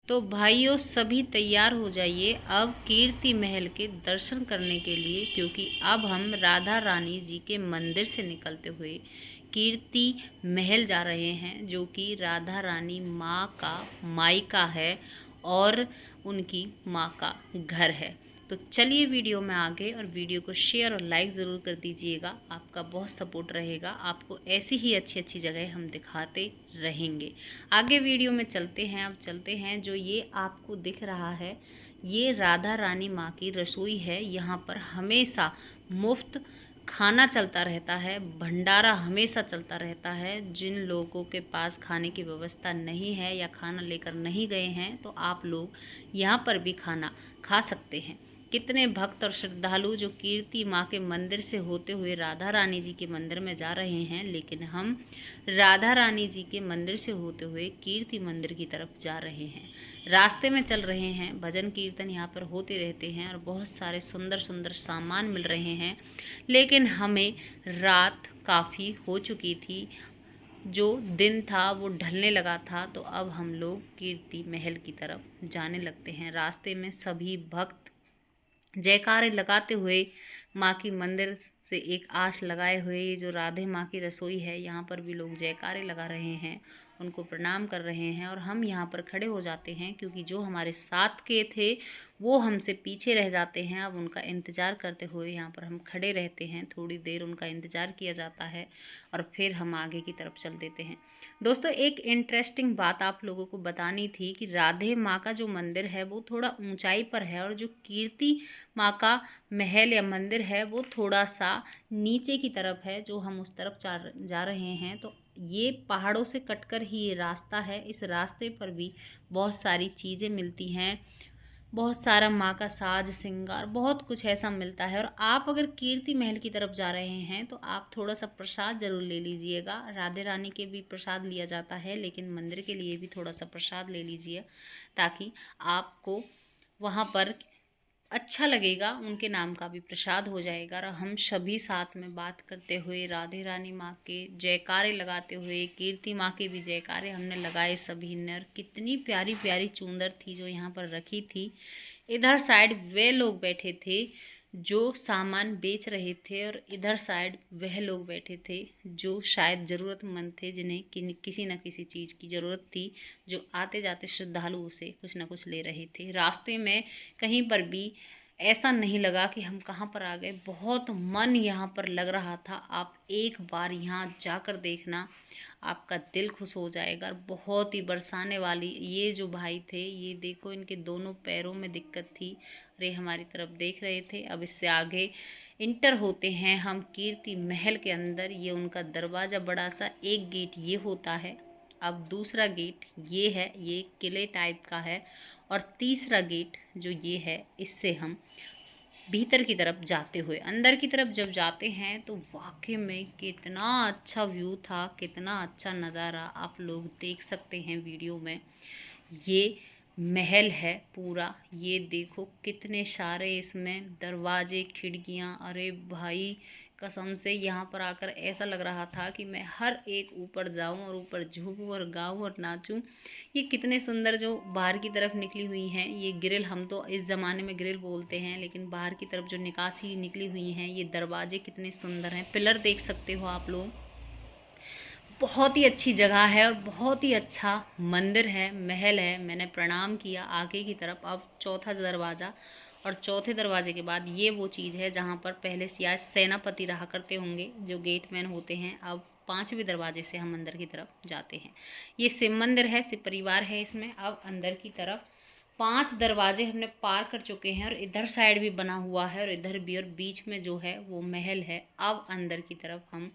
तो भाइयों सभी तैयार हो जाइए अब कीर्ति महल के दर्शन करने के लिए, क्योंकि अब हम राधा रानी जी के मंदिर से निकलते हुए कीर्ति महल जा रहे हैं, जो कि राधा रानी माँ का मायका है और उनकी माँ का घर है। तो चलिए वीडियो में आगे, और वीडियो को शेयर और लाइक ज़रूर कर दीजिएगा। आपका बहुत सपोर्ट रहेगा, आपको ऐसी ही अच्छी अच्छी जगह हम दिखाते रहेंगे। आगे वीडियो में चलते हैं। अब चलते हैं, जो ये आपको दिख रहा है ये राधा रानी माँ की रसोई है। यहाँ पर हमेशा मुफ्त खाना चलता रहता है, भंडारा हमेशा चलता रहता है। जिन लोगों के पास खाने की व्यवस्था नहीं है या खाना लेकर नहीं गए हैं, तो आप लोग यहाँ पर भी खाना खा सकते हैं। कितने भक्त और श्रद्धालु जो कीर्ति माँ के मंदिर से होते हुए राधा रानी जी के मंदिर में जा रहे हैं, लेकिन हम राधा रानी जी के मंदिर से होते हुए कीर्ति मंदिर की तरफ जा रहे हैं। रास्ते में चल रहे हैं, भजन कीर्तन यहाँ पर होते रहते हैं और बहुत सारे सुंदर सुंदर सामान मिल रहे हैं। लेकिन हमें रात काफ़ी हो चुकी थी, जो दिन था वो ढलने लगा था, तो अब हम लोग कीर्ति महल की तरफ जाने लगते हैं। रास्ते में सभी भक्त जयकारे लगाते हुए माँ की मंदिर से एक आस लगाए हुए, ये जो राधे माँ की रसोई है यहाँ पर भी लोग जयकारे लगा रहे हैं, उनको प्रणाम कर रहे हैं। और हम यहाँ पर खड़े हो जाते हैं, क्योंकि जो हमारे साथ के थे वो हमसे पीछे रह जाते हैं। अब उनका इंतज़ार करते हुए यहाँ पर हम खड़े रहते हैं, थोड़ी देर उनका इंतज़ार किया जाता है और फिर हम आगे की तरफ चल देते हैं। दोस्तों एक इंटरेस्टिंग बात आप लोगों को बतानी थी कि राधे माँ का जो मंदिर है वो थोड़ा ऊंचाई पर है, और जो कीर्ति माँ का महल या मंदिर है वो थोड़ा सा नीचे की तरफ है, जो हम उस तरफ जा रहे हैं। तो ये पहाड़ों से कटकर ही ये रास्ता है। इस रास्ते पर भी बहुत सारी चीज़ें मिलती हैं, बहुत सारा माँ का साज श्रृंगार, बहुत कुछ ऐसा मिलता है। और आप अगर कीर्ति महल की तरफ जा रहे हैं तो आप थोड़ा सा प्रसाद जरूर ले लीजिएगा। राधे रानी के भी प्रसाद लिया जाता है, लेकिन मंदिर के लिए भी थोड़ा सा प्रसाद ले लीजिए, ताकि आपको वहाँ पर अच्छा लगेगा, उनके नाम का भी प्रसाद हो जाएगा। और हम सभी साथ में बात करते हुए राधे रानी माँ के जयकारे लगाते हुए, कीर्ति माँ के भी जयकारे हमने लगाए सभी ने। और कितनी प्यारी प्यारी चुंदर थी जो यहाँ पर रखी थी। इधर साइड वे लोग बैठे थे जो सामान बेच रहे थे, और इधर साइड वह लोग बैठे थे जो शायद ज़रूरतमंद थे, जिन्हें किसी न किसी चीज़ की ज़रूरत थी, जो आते जाते श्रद्धालुओं से कुछ न कुछ ले रहे थे। रास्ते में कहीं पर भी ऐसा नहीं लगा कि हम कहाँ पर आ गए, बहुत मन यहाँ पर लग रहा था। आप एक बार यहाँ जाकर देखना, आपका दिल खुश हो जाएगा। बहुत ही बरसाने वाली ये जो भाई थे, ये देखो इनके दोनों पैरों में दिक्कत थी, अरे हमारी तरफ देख रहे थे। अब इससे आगे इंटर होते हैं हम कीर्ति महल के अंदर। ये उनका दरवाज़ा बड़ा सा, एक गेट ये होता है, अब दूसरा गेट ये है, ये किले टाइप का है, और तीसरा गेट जो ये है, इससे हम भीतर की तरफ जाते हुए, अंदर की तरफ जब जाते हैं तो वाकई में कितना अच्छा व्यू था, कितना अच्छा नज़ारा आप लोग देख सकते हैं वीडियो में। ये महल है पूरा, ये देखो कितने सारे इसमें दरवाजे खिड़कियाँ, अरे भाई कसम से यहाँ पर आकर ऐसा लग रहा था कि मैं हर एक ऊपर जाऊँ और ऊपर झूमूँ और गाऊँ और नाचूँ। ये कितने सुंदर जो बाहर की तरफ निकली हुई हैं ये ग्रिल, हम तो इस ज़माने में ग्रिल बोलते हैं, लेकिन बाहर की तरफ जो निकासी निकली हुई हैं ये दरवाजे कितने सुंदर हैं। पिलर देख सकते हो आप लोग, बहुत ही अच्छी जगह है और बहुत ही अच्छा मंदिर है, महल है। मैंने प्रणाम किया आगे की तरफ। अब चौथा दरवाज़ा, और चौथे दरवाजे के बाद ये वो चीज़ है जहाँ पर पहले सियाज सेनापति रहा करते होंगे, जो गेटमैन होते हैं। अब पांचवें दरवाजे से हम अंदर की तरफ जाते हैं। ये शिव मंदिर है, शिव परिवार है इसमें। अब अंदर की तरफ 5 दरवाजे हमने पार कर चुके हैं, और इधर साइड भी बना हुआ है और इधर भी, और बीच में जो है वो महल है। अब अंदर की तरफ हम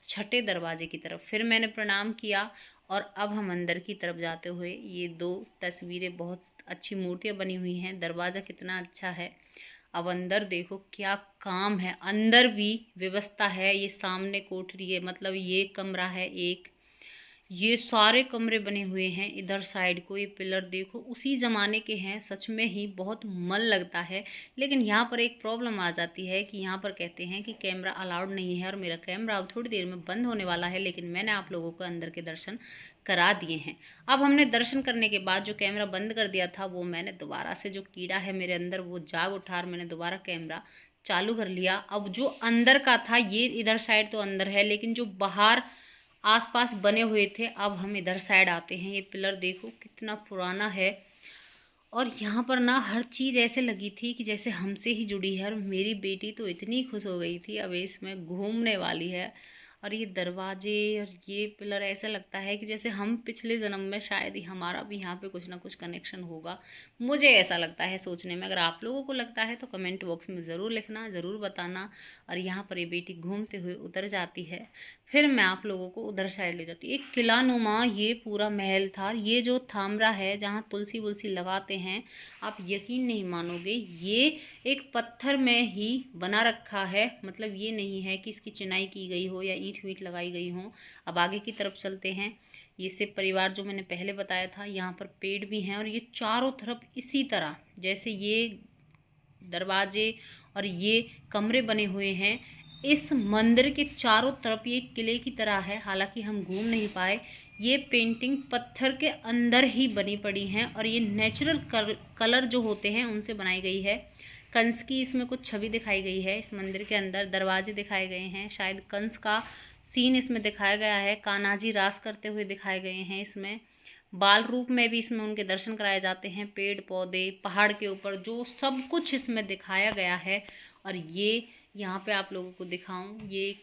छठे दरवाजे की तरफ, फिर मैंने प्रणाम किया, और अब हम अंदर की तरफ जाते हुए, ये 2 तस्वीरें, बहुत अच्छी मूर्तियाँ बनी हुई हैं, दरवाज़ा कितना अच्छा है। अब अंदर देखो क्या काम है, अंदर भी व्यवस्था है। ये सामने कोठरी है, मतलब ये कमरा है एक, ये सारे कमरे बने हुए हैं। इधर साइड को ये पिलर देखो उसी ज़माने के हैं, सच में ही बहुत मन लगता है। लेकिन यहाँ पर एक प्रॉब्लम आ जाती है कि यहाँ पर कहते हैं कि कैमरा अलाउड नहीं है, और मेरा कैमरा अब थोड़ी देर में बंद होने वाला है, लेकिन मैंने आप लोगों को अंदर के दर्शन करा दिए हैं। अब हमने दर्शन करने के बाद जो कैमरा बंद कर दिया था वो मैंने दोबारा से, जो कीड़ा है मेरे अंदर वो जाग उठा और मैंने दोबारा कैमरा चालू कर लिया। अब जो अंदर का था ये इधर साइड तो अंदर है, लेकिन जो बाहर आसपास बने हुए थे अब हम इधर साइड आते हैं। ये पिलर देखो कितना पुराना है और यहाँ पर ना हर चीज़ ऐसे लगी थी कि जैसे हमसे ही जुड़ी है। और मेरी बेटी तो इतनी खुश हो गई थी, अब इसमें घूमने वाली है। और ये दरवाजे और ये पिलर ऐसा लगता है कि जैसे हम पिछले जन्म में शायद ही हमारा भी यहाँ पे कुछ ना कुछ कनेक्शन होगा। मुझे ऐसा लगता है सोचने में। अगर आप लोगों को लगता है तो कमेंट बॉक्स में ज़रूर लिखना, ज़रूर बताना। और यहाँ पर ये बेटी घूमते हुए उतर जाती है, फिर मैं आप लोगों को उधर साइड ले जाती हूँ। एक किला नुमा ये पूरा महल था। ये जो थामरा है जहाँ तुलसी वुलसी लगाते हैं, आप यकीन नहीं मानोगे, ये एक पत्थर में ही बना रखा है। मतलब ये नहीं है कि इसकी चिनाई की गई हो या ईंट वींट लगाई गई हो। अब आगे की तरफ चलते हैं। ये सिर्फ परिवार जो मैंने पहले बताया था, यहाँ पर पेड़ भी हैं और ये चारों तरफ इसी तरह जैसे ये दरवाजे और ये कमरे बने हुए हैं, इस मंदिर के चारों तरफ ये किले की तरह है। हालांकि हम घूम नहीं पाए। ये पेंटिंग पत्थर के अंदर ही बनी पड़ी हैं और ये नेचुरल कलर जो होते हैं उनसे बनाई गई है। कंस की इसमें कुछ छवि दिखाई गई है। इस मंदिर के अंदर दरवाजे दिखाए गए हैं, शायद कंस का सीन इसमें दिखाया गया है। कान्हा जी रास करते हुए दिखाए गए हैं। इसमें बाल रूप में भी इसमें उनके दर्शन कराए जाते हैं। पेड़ पौधे पहाड़ के ऊपर जो सब कुछ इसमें दिखाया गया है। और ये यहाँ पे आप लोगों को दिखाऊं, ये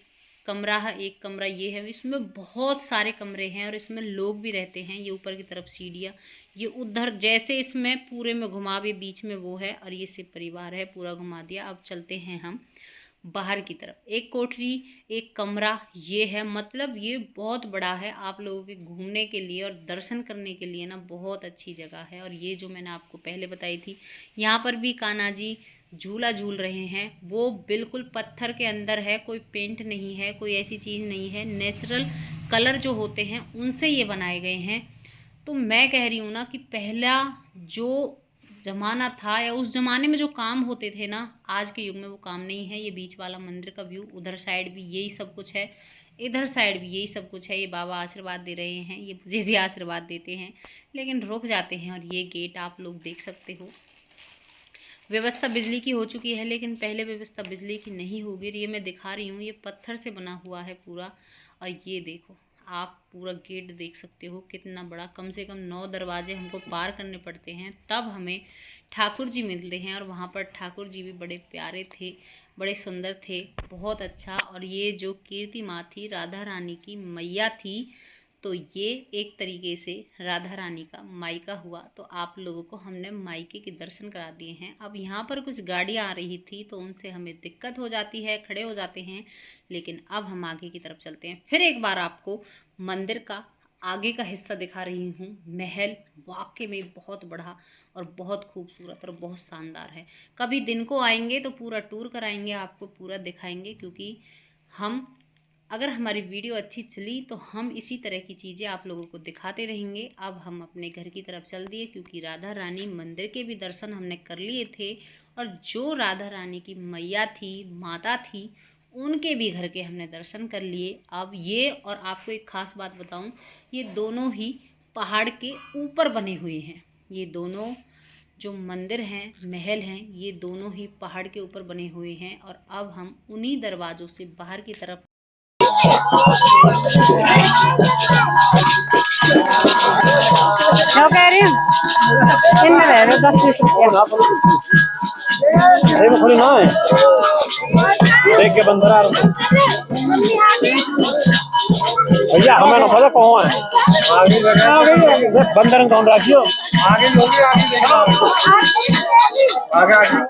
कमरा है, एक कमरा ये है। इसमें बहुत सारे कमरे हैं और इसमें लोग भी रहते हैं। ये ऊपर की तरफ सीढ़ियाँ, ये उधर जैसे इसमें पूरे में घुमा भी, बीच में वो है और ये सिर्फ परिवार है, पूरा घुमा दिया। अब चलते हैं हम बाहर की तरफ। एक कोठरी, एक कमरा ये है। मतलब ये बहुत बड़ा है। आप लोगों के घूमने के लिए और दर्शन करने के लिए ना बहुत अच्छी जगह है। और ये जो मैंने आपको पहले बताई थी, यहाँ पर भी कान्हा जी झूला झूल रहे हैं। वो बिल्कुल पत्थर के अंदर है, कोई पेंट नहीं है, कोई ऐसी चीज़ नहीं है। नेचुरल कलर जो होते हैं उनसे ये बनाए गए हैं। तो मैं कह रही हूँ ना कि पहला जो ज़माना था या उस ज़माने में जो काम होते थे ना, आज के युग में वो काम नहीं है। ये बीच वाला मंदिर का व्यू, उधर साइड भी यही सब कुछ है, इधर साइड भी यही सब कुछ है। ये बाबा आशीर्वाद दे रहे हैं, ये मुझे भी आशीर्वाद देते हैं, लेकिन रुक जाते हैं। और ये गेट आप लोग देख सकते हो। व्यवस्था बिजली की हो चुकी है, लेकिन पहले व्यवस्था बिजली की नहीं होगी। ये मैं दिखा रही हूँ, ये पत्थर से बना हुआ है पूरा। और ये देखो, आप पूरा गेट देख सकते हो कितना बड़ा। कम से कम 9 दरवाजे हमको पार करने पड़ते हैं, तब हमें ठाकुर जी मिलते हैं। और वहाँ पर ठाकुर जी भी बड़े प्यारे थे, बड़े सुंदर थे, बहुत अच्छा। और ये जो कीर्ति माँ थी, राधा रानी की मैया थी, तो ये एक तरीके से राधा रानी का मायका हुआ। तो आप लोगों को हमने मायके के दर्शन करा दिए हैं। अब यहाँ पर कुछ गाड़ियाँ आ रही थी तो उनसे हमें दिक्कत हो जाती है, खड़े हो जाते हैं। लेकिन अब हम आगे की तरफ चलते हैं। फिर एक बार आपको मंदिर का आगे का हिस्सा दिखा रही हूँ। महल वाकई में बहुत बड़ा और बहुत खूबसूरत और बहुत शानदार है। कभी दिन को आएंगे तो पूरा टूर कराएंगे, आपको पूरा दिखाएंगे। क्योंकि हम, अगर हमारी वीडियो अच्छी चली तो हम इसी तरह की चीज़ें आप लोगों को दिखाते रहेंगे। अब हम अपने घर की तरफ चल दिए, क्योंकि राधा रानी मंदिर के भी दर्शन हमने कर लिए थे और जो राधा रानी की मैया थी, माता थी, उनके भी घर के हमने दर्शन कर लिए। अब ये, और आपको एक ख़ास बात बताऊं, ये दोनों ही पहाड़ के ऊपर बने हुए हैं। ये दोनों जो मंदिर हैं, महल हैं, ये दोनों ही पहाड़ के ऊपर बने हुए हैं। और अब हम उन्हीं दरवाज़ों से बाहर की तरफ क्या कह रही हूँ, इनमें रह रहे 10-20 रुपया थोड़ी ना है, देख के बंदर आ रहा भैया, हमें ना पता कौन है। बंदर कौन रखियो आगे, लोग आगे आगे